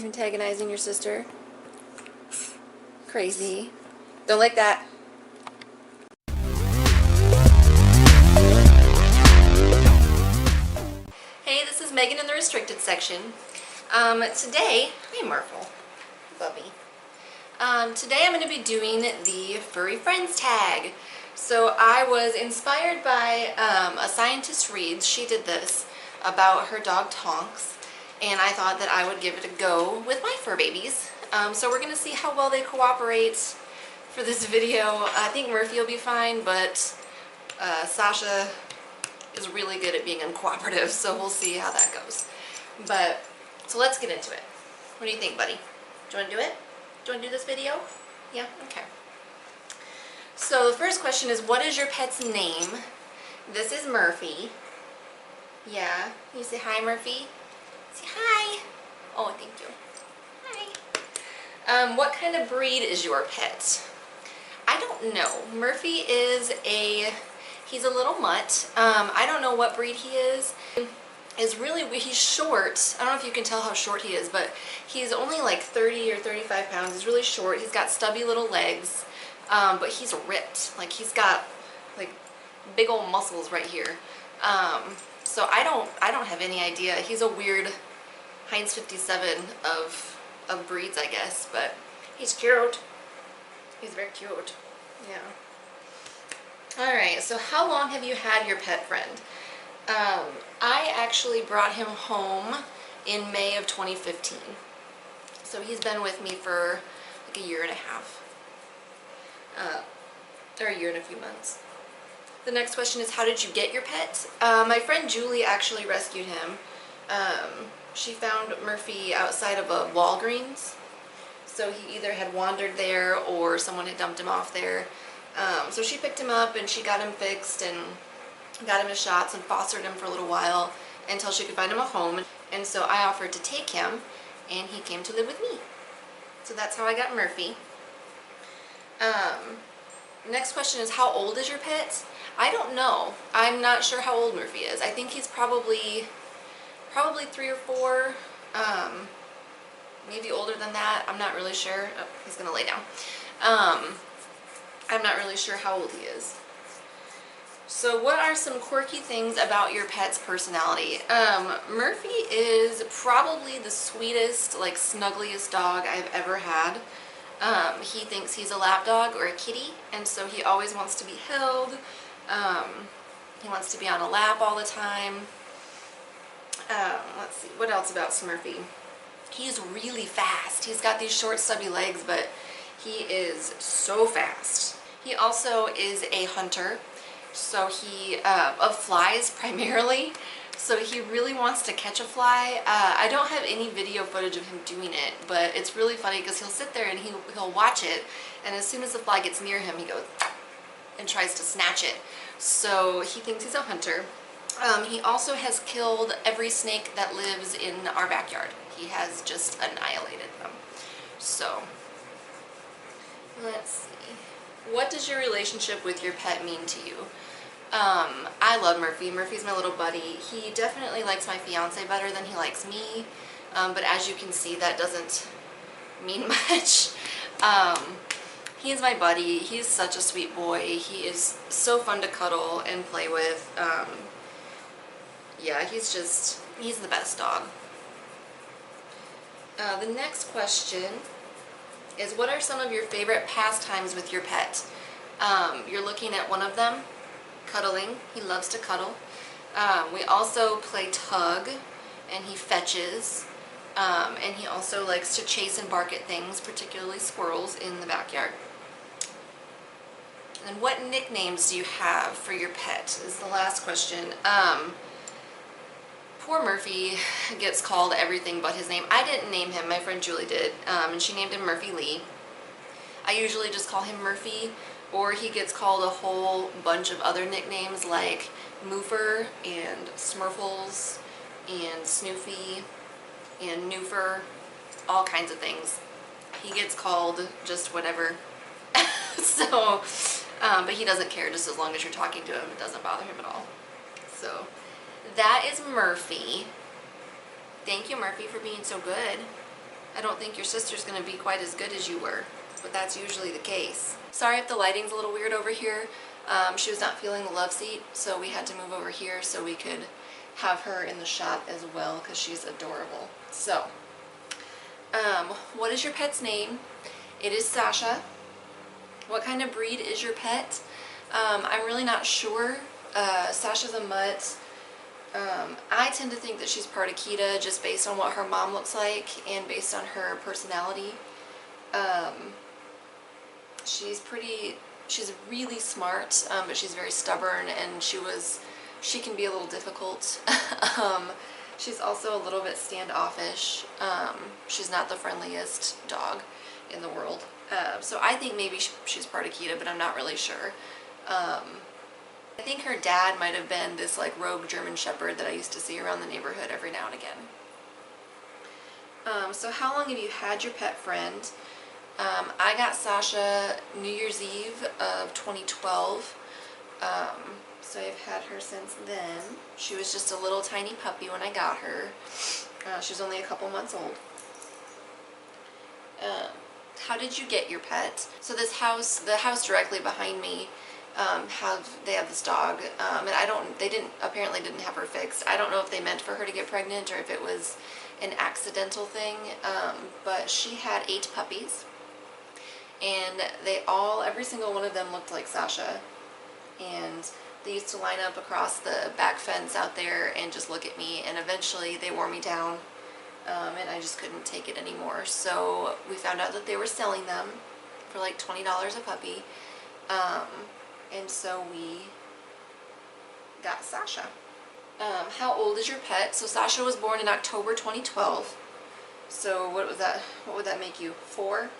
Antagonizing your sister. Crazy. Don't like that. Hey, this is Megan in the restricted section. Today, hey Marvel, Bubby. Today I'm going to be doing the Furry Friends tag. So I was inspired by a scientist reads. She did this about her dog Tonks, and I thought that I would give it a go with my fur babies. So we're going to see how well they cooperate for this video. I think Murphy will be fine, but Sasha is really good at being uncooperative, so we'll see how that goes. But, so let's get into it. What do you think, buddy? Do you want to do it? Do you want to do this video? Yeah? Okay. So the first question is, what is your pet's name? This is Murphy. Yeah. Can you say hi, Murphy? Say hi. Oh, thank you. Hi. What kind of breed is your pet? I don't know. Murphy is he's a little mutt. I don't know what breed he is. He's short. I don't know if you can tell how short he is, but he's only like 30 or 35 pounds. He's really short. He's got stubby little legs, but he's ripped. Like he's got like big old muscles right here. So I don't have any idea. He's a weird Heinz 57 of breeds, I guess, but he's cute. He's very cute. Yeah. Alright, so how long have you had your pet friend? I actually brought him home in May of 2015. So he's been with me for like a year and a half. Or a year and a few months. The next question is, how did you get your pet? My friend Julie actually rescued him. She found Murphy outside of a Walgreens. So he either had wandered there or someone had dumped him off there. So she picked him up and she got him fixed and got him his shots and fostered him for a little while until she could find him a home. And so I offered to take him and he came to live with me. So that's how I got Murphy. Next question is, how old is your pet? I don't know. I'm not sure how old Murphy is. I think he's probably 3 or 4. Maybe older than that. I'm not really sure. Oh, he's gonna lay down. I'm not really sure how old he is. So what are some quirky things about your pet's personality? Murphy is probably the sweetest, like snuggliest dog I've ever had. He thinks he's a lap dog or a kitty, and so he always wants to be held. He wants to be on a lap all the time. Let's see, what else about Smurfy? He's really fast. He's got these short stubby legs, but he is so fast. He also is a hunter, so of flies primarily, so he really wants to catch a fly. I don't have any video footage of him doing it, but it's really funny because he'll sit there and he'll watch it, and as soon as the fly gets near him, he goes and tries to snatch it. So he thinks he's a hunter. He also has killed every snake that lives in our backyard. He has just annihilated them. So, let's see. What does your relationship with your pet mean to you? I love Murphy. Murphy's my little buddy. He definitely likes my fiance better than he likes me. But as you can see, that doesn't mean much. He is my buddy. He's such a sweet boy. He is so fun to cuddle and play with. Yeah, he's the best dog. The next question is, what are some of your favorite pastimes with your pet? You're looking at one of them, cuddling. He loves to cuddle. We also play tug, and he fetches. And he also likes to chase and bark at things, particularly squirrels in the backyard. And what nicknames do you have for your pet is the last question. Poor Murphy gets called everything but his name. I didn't name him, my friend Julie did, and she named him Murphy Lee. I usually just call him Murphy, or he gets called a whole bunch of other nicknames like Moofer and Smurfles and Snoofy and Noofer, all kinds of things. He gets called just whatever. So, but he doesn't care, just as long as you're talking to him, it doesn't bother him at all. So, that is Murphy. Thank you, Murphy, for being so good. I don't think your sister's gonna be quite as good as you were, but that's usually the case. Sorry if the lighting's a little weird over here. She was not feeling the love seat, so we had to move over here so we could have her in the shot as well because she's adorable. So, what is your pet's name? It is Sasha. What kind of breed is your pet? I'm really not sure. Sasha's a mutt. I tend to think that she's part Akita just based on what her mom looks like and based on her personality. She's really smart, but she's very stubborn, and she can be a little difficult. She's also a little bit standoffish. She's not the friendliest dog in the world. So I think maybe she's part Akita, but I'm not really sure. I think her dad might have been this like rogue German Shepherd that I used to see around the neighborhood every now and again. So how long have you had your pet friend? I got Sasha New Year's Eve of 2012. So I've had her since then. She was just a little tiny puppy when I got her. She was only a couple months old. How did you get your pet? So this house, the house directly behind me, they have this dog, and they apparently didn't have her fixed. I don't know if they meant for her to get pregnant or if it was an accidental thing, but she had 8 puppies, and every single one of them looked like Sasha, and they used to line up across the back fence out there and just look at me, and eventually they wore me down, and I just couldn't take it anymore. So we found out that they were selling them for like $20 a puppy, and so we got Sasha. How old is your pet? So Sasha was born in October 2012. So what was that? What would that make you? 4?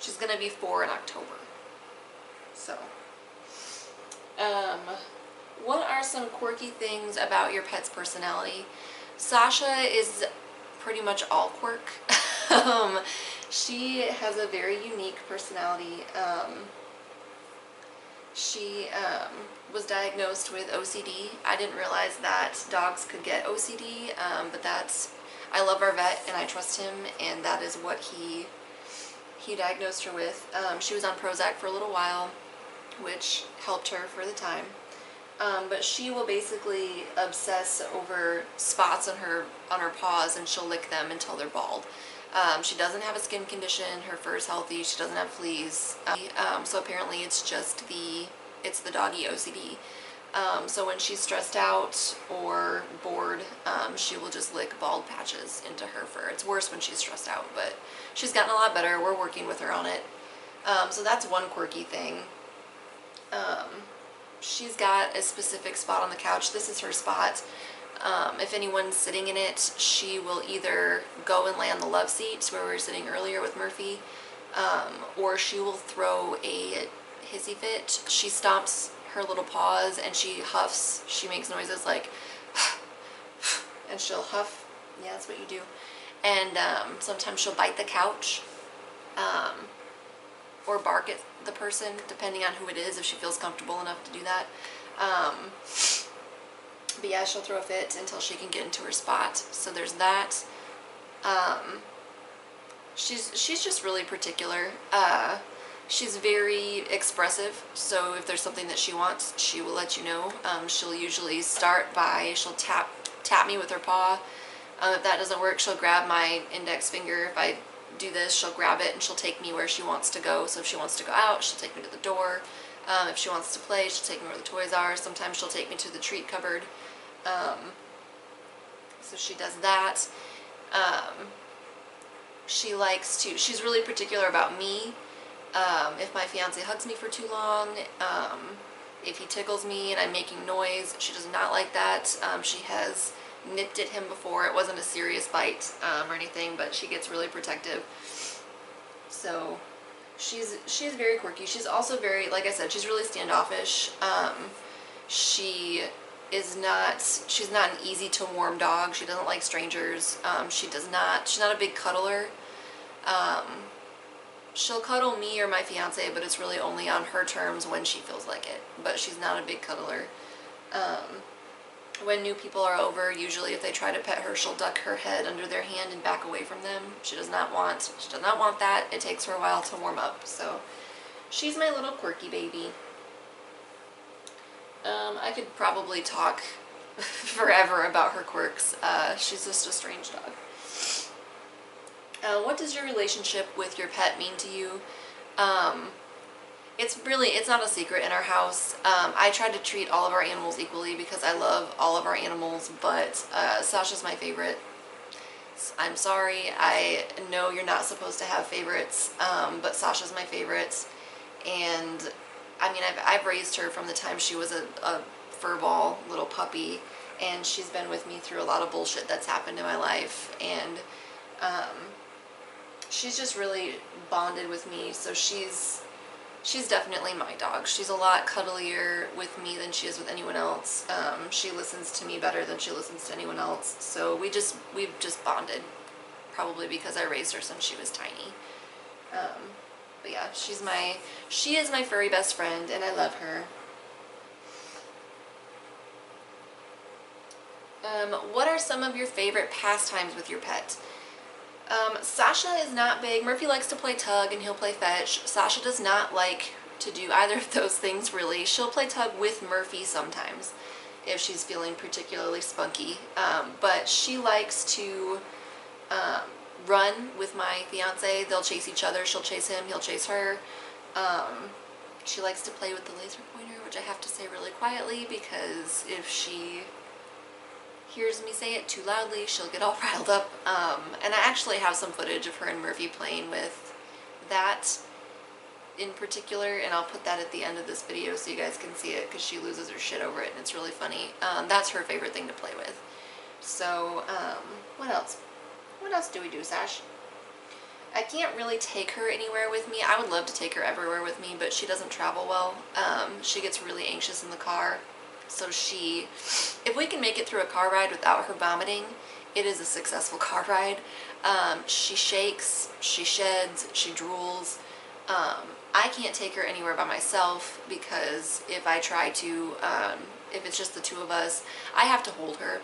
She's gonna be 4 in October. So, what are some quirky things about your pet's personality? Sasha is pretty much all quirk. She has a very unique personality. She was diagnosed with OCD. I didn't realize that dogs could get OCD, but I love our vet and I trust him, and that is what he diagnosed her with. She was on Prozac for a little while, which helped her for the time. But she will basically obsess over spots on her paws, and she'll lick them until they're bald. She doesn't have a skin condition. Her fur is healthy. She doesn't have fleas. So apparently it's just the doggy OCD. So when she's stressed out or bored, she will just lick bald patches into her fur. It's worse when she's stressed out, but she's gotten a lot better. We're working with her on it. So that's one quirky thing. She's got a specific spot on the couch. This is her spot. If anyone's sitting in it, she will either go and lay on the love seat where we were sitting earlier with Murphy, or she will throw a hissy fit. She stomps her little paws and she huffs. She makes noises like and she'll huff. Yeah, that's what you do. And sometimes she'll bite the couch, or bark at the person, depending on who it is, if she feels comfortable enough to do that. But yeah, she'll throw a fit until she can get into her spot. So there's that. She's just really particular. She's very expressive, so if there's something that she wants, she will let you know. She'll usually she'll tap me with her paw. If that doesn't work, she'll grab my index finger. If I do this, she'll grab it and she'll take me where she wants to go. So if she wants to go out, she'll take me to the door. If she wants to play, she'll take me where the toys are. Sometimes she'll take me to the treat cupboard. So she does that. She's really particular about me. If my fiance hugs me for too long, if he tickles me and I'm making noise, she does not like that. She has nipped at him before. It wasn't a serious bite or anything, but she gets really protective. So she's very quirky. She's also very, like I said, she's really standoffish. She's not an easy to warm dog. She doesn't like strangers. She's not a big cuddler. She'll cuddle me or my fiance, but it's really only on her terms when she feels like it. But she's not a big cuddler. when new people are over, usually if they try to pet her, she'll duck her head under their hand and back away from them. She does not want that. It takes her a while to warm up. So she's my little quirky baby. I could probably talk forever about her quirks. She's just a strange dog. What does your relationship with your pet mean to you? It's not a secret in our house. I try to treat all of our animals equally because I love all of our animals, but Sasha's my favorite. I'm sorry, I know you're not supposed to have favorites, but Sasha's my favorite. And I mean, I've raised her from the time she was a furball little puppy, and she's been with me through a lot of bullshit that's happened in my life, and she's just really bonded with me. So she's definitely my dog. She's a lot cuddlier with me than she is with anyone else. She listens to me better than she listens to anyone else. So we've just bonded, probably because I raised her since she was tiny. But yeah, she is my furry best friend, and I love her. What are some of your favorite pastimes with your pet? Sasha is not big. Murphy likes to play tug and he'll play fetch. Sasha does not like to do either of those things really. She'll play tug with Murphy sometimes if she's feeling particularly spunky. But she likes to run with my fiance. They'll chase each other. She'll chase him, he'll chase her. She likes to play with the laser pointer, which I have to say really quietly because if she hears me say it too loudly, she'll get all riled up. And I actually have some footage of her and Murphy playing with that in particular, and I'll put that at the end of this video so you guys can see it because she loses her shit over it and it's really funny. That's her favorite thing to play with. So, what else? What else do we do, Sash? I can't really take her anywhere with me. I would love to take her everywhere with me, but she doesn't travel well. She gets really anxious in the car. So if we can make it through a car ride without her vomiting, it is a successful car ride. She shakes, she sheds, she drools. I can't take her anywhere by myself because if I try to, if it's just the two of us, I have to hold her,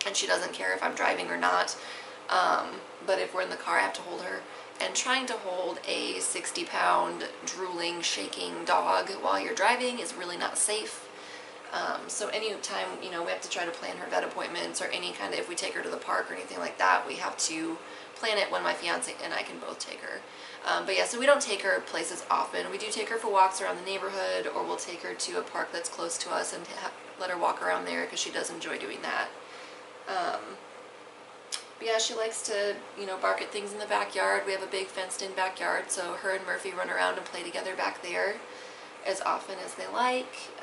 and she doesn't care if I'm driving or not. But if we're in the car, I have to hold her. And trying to hold a 60-pound drooling, shaking dog while you're driving is really not safe. So anytime, we have to try to plan her vet appointments or any kind of, if we take her to the park or anything like that, we have to plan it when my fiance and I can both take her. But yeah, so we don't take her places often. We do take her for walks around the neighborhood, or we'll take her to a park that's close to us and let her walk around there because she does enjoy doing that. But yeah, she likes to, bark at things in the backyard. We have a big fenced-in backyard, so her and Murphy run around and play together back there as often as they like.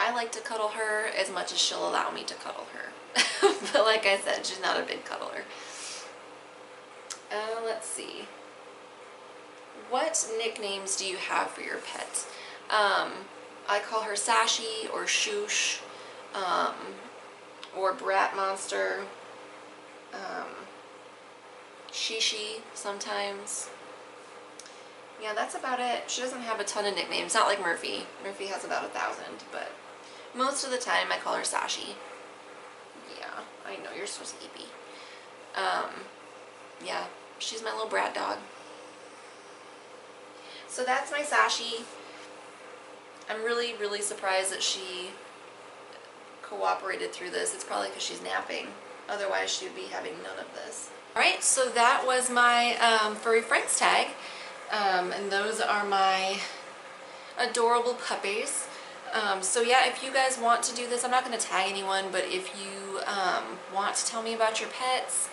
I like to cuddle her as much as she'll allow me to cuddle her. But like I said, she's not a big cuddler. Let's see. What nicknames do you have for your pet? I call her Sashi or Shoosh, or Brat Monster, Shishi sometimes. Yeah, that's about it. She doesn't have a ton of nicknames. Not like Murphy. Murphy has about 1,000, but most of the time I call her Sashi. Yeah, I know, you're so sleepy. Yeah, she's my little brat dog. So that's my Sashi. I'm really, really surprised that she cooperated through this. It's probably because she's napping. Otherwise, she would be having none of this. Alright, so that was my furry friends tag. And those are my adorable puppies. So yeah, if you guys want to do this, I'm not going to tag anyone, but if you want to tell me about your pets,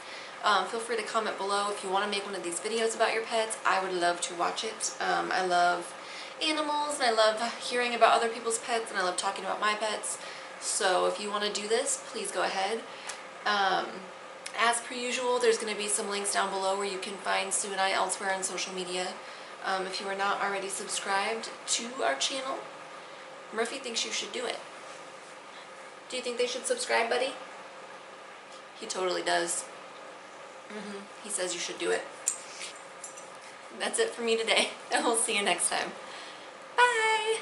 feel free to comment below. If you want to make one of these videos about your pets, I would love to watch it. I love animals, and I love hearing about other people's pets, and I love talking about my pets. So if you want to do this, please go ahead. As per usual, there's going to be some links down below where you can find Sue and I elsewhere on social media. If you are not already subscribed to our channel, Murphy thinks you should do it. Do you think they should subscribe, buddy? He totally does. He says you should do it. That's it for me today, and we'll see you next time. Bye!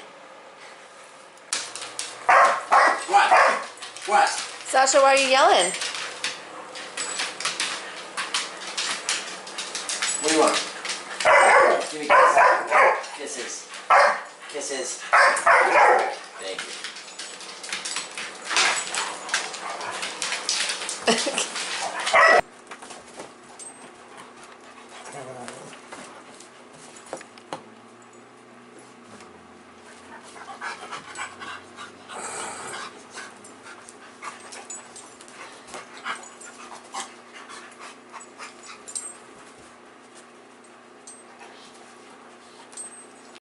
what? Sasha, why are you yelling? What do you want? Give me kisses. Kisses. Thank you.